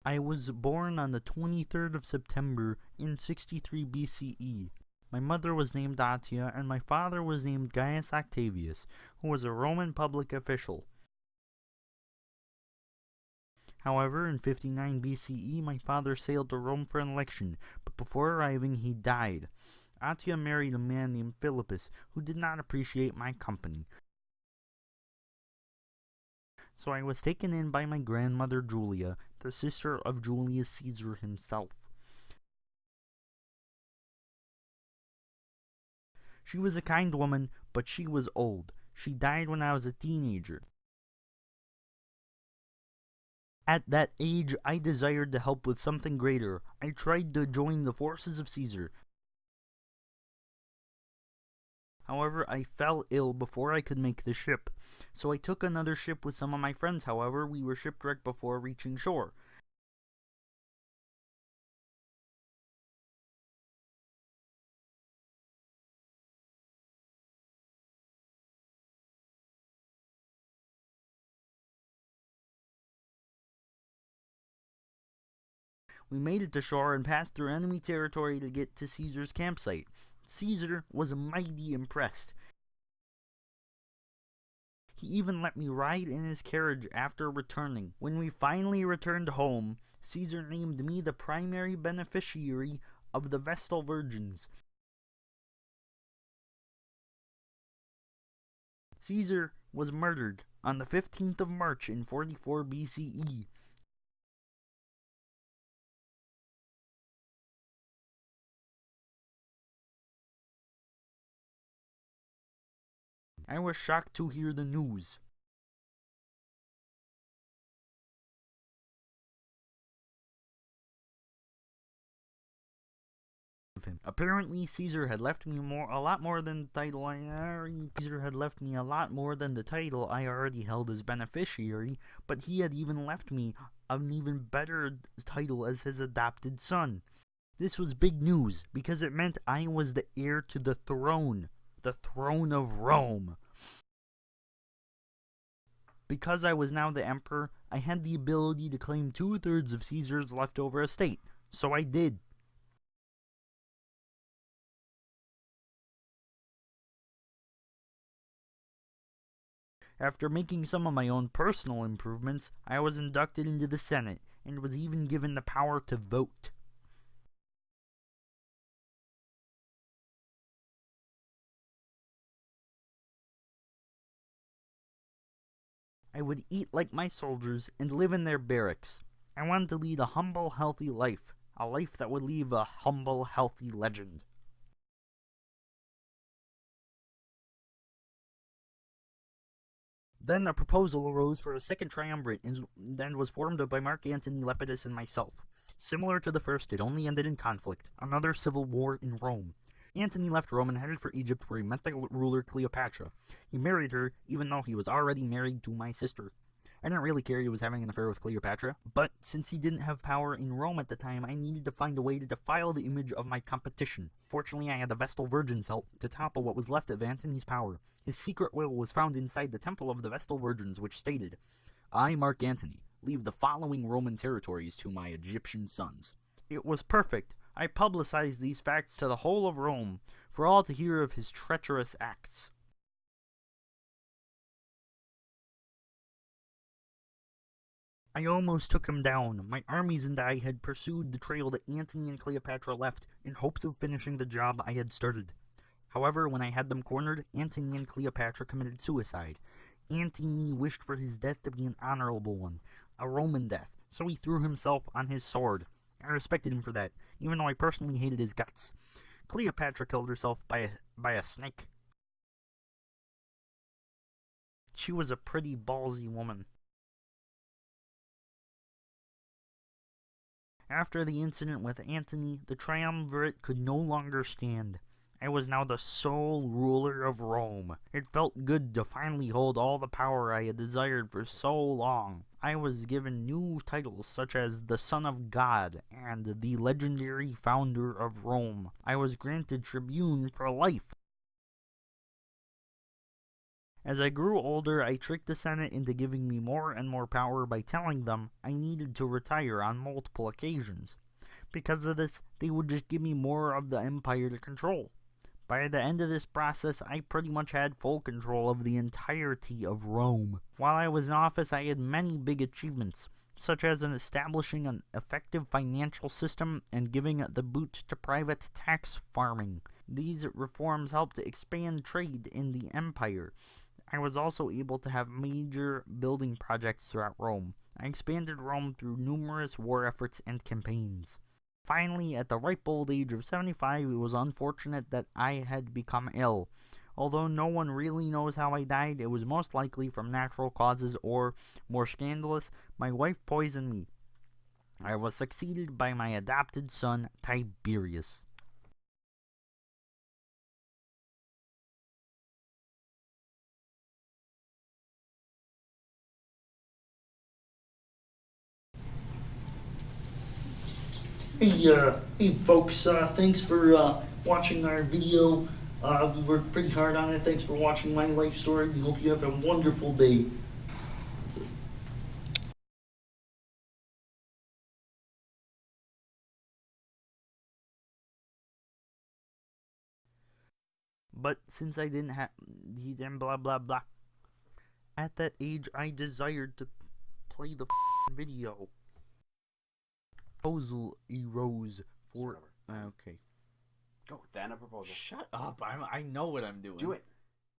I was born on the 23rd of September in 63 BCE. My mother was named Atia, and my father was named Gaius Octavius, who was a Roman public official. However, in 59 BCE, my father sailed to Rome for an election, but before arriving, he died. Atia married a man named Philippus, who did not appreciate my company. So I was taken in by my grandmother Julia, the sister of Julius Caesar himself. She was a kind woman, but she was old. She died when I was a teenager. At that age, I desired to help with something greater. I tried to join the forces of Caesar. However, I fell ill before I could make the ship. So I took another ship with some of my friends. However, we were shipwrecked before reaching shore. We made it to shore and passed through enemy territory to get to Caesar's campsite. Caesar was mighty impressed. He even let me ride in his carriage after returning. When we finally returned home, Caesar named me the primary beneficiary of the Vestal Virgins. Caesar was murdered on the 15th of March in 44 BCE. I was shocked to hear the news. Apparently, Caesar had left me a lot more than the title I already held as beneficiary, but he had even left me an even better title as his adopted son. This was big news because it meant I was the heir to the throne of Rome. Because I was now the emperor, I had the ability to claim 2/3 of Caesar's leftover estate, so I did. After making some of my own personal improvements, I was inducted into the Senate and was even given the power to vote. I would eat like my soldiers and live in their barracks. I wanted to lead a humble, healthy life, a life that would leave a humble, healthy legend. Then a proposal arose for a second triumvirate and was formed by Mark Antony, Lepidus, and myself. Similar to the first, it only ended in conflict, another civil war in Rome. Antony left Rome and headed for Egypt, where he met the ruler Cleopatra. He married her, even though he was already married to my sister. I didn't really care he was having an affair with Cleopatra, but since he didn't have power in Rome at the time, I needed to find a way to defile the image of my competition. Fortunately, I had the Vestal Virgins' help to topple what was left of Antony's power. His secret will was found inside the Temple of the Vestal Virgins, which stated, "I, Mark Antony, leave the following Roman territories to my Egyptian sons." It was perfect. I publicized these facts to the whole of Rome, for all to hear of his treacherous acts. I almost took him down. My armies and I had pursued the trail that Antony and Cleopatra left in hopes of finishing the job I had started. However, when I had them cornered, Antony and Cleopatra committed suicide. Antony wished for his death to be an honorable one, a Roman death, so he threw himself on his sword. I respected him for that, even though I personally hated his guts. Cleopatra killed herself by a snake. She was a pretty ballsy woman. After the incident with Antony, the triumvirate could no longer stand. I was now the sole ruler of Rome. It felt good to finally hold all the power I had desired for so long. I was given new titles such as the Son of God and the legendary founder of Rome. I was granted tribune for life. As I grew older, I tricked the Senate into giving me more and more power by telling them I needed to retire on multiple occasions. Because of this, they would just give me more of the empire to control. By the end of this process, I pretty much had full control of the entirety of Rome. While I was in office, I had many big achievements, such as in establishing an effective financial system and giving the boot to private tax farming. These reforms helped to expand trade in the empire. I was also able to have major building projects throughout Rome. I expanded Rome through numerous war efforts and campaigns. Finally, at the ripe old age of 75, it was unfortunate that I had become ill. Although no one really knows how I died, it was most likely from natural causes or, more scandalous, my wife poisoned me. I was succeeded by my adopted son, Tiberius. Hey folks, thanks for watching our video. We worked pretty hard on it. Thanks for watching my life story. We hope you have a wonderful day. But since I didn't have, he then blah blah blah. At that age, I desired to play the video. Proposal arose for. Okay. Go, then a proposal. Shut up! I know what I'm doing. Do it.